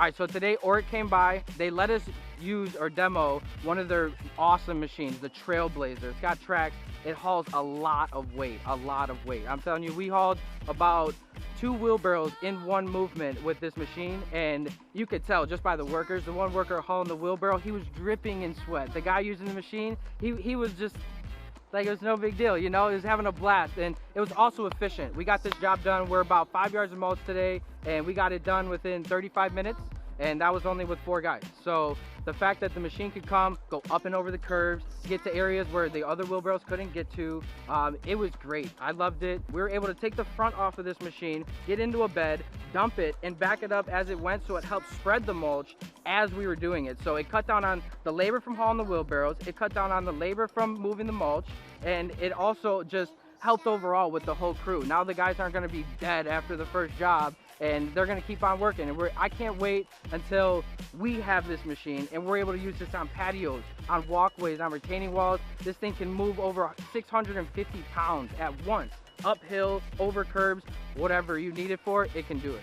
All right, so today Orec came by. They let us use or demo one of their awesome machines, the Trailblazer. It's got tracks. It hauls a lot of weight, a lot of weight. I'm telling you, we hauled about 2 wheelbarrows in one movement with this machine, and you could tell just by the workers. The one worker hauling the wheelbarrow, he was dripping in sweat. The guy using the machine, he was just like, it was no big deal, you know. He was having a blast, and it was also efficient. We got this job done. We're about 5 yards of mulch today, and we got it done within 35 minutes, and that was only with 4 guys. So the fact that the machine could come, go up and over the curves, get to areas where the other wheelbarrows couldn't get to, it was great. I loved it. We were able to take the front off of this machine, get into a bed, dump it, and back it up as it went, so it helped spread the mulch as we were doing it. So it cut down on the labor from hauling the wheelbarrows, it cut down on the labor from moving the mulch, and it also just helped overall with the whole crew. Now the guys aren't gonna be dead after the first job, and they're gonna keep on working. And I can't wait until we have this machine and we're able to use this on patios, on walkways, on retaining walls. This thing can move over 650 pounds at once, uphill, over curbs, whatever you need it for, it can do it.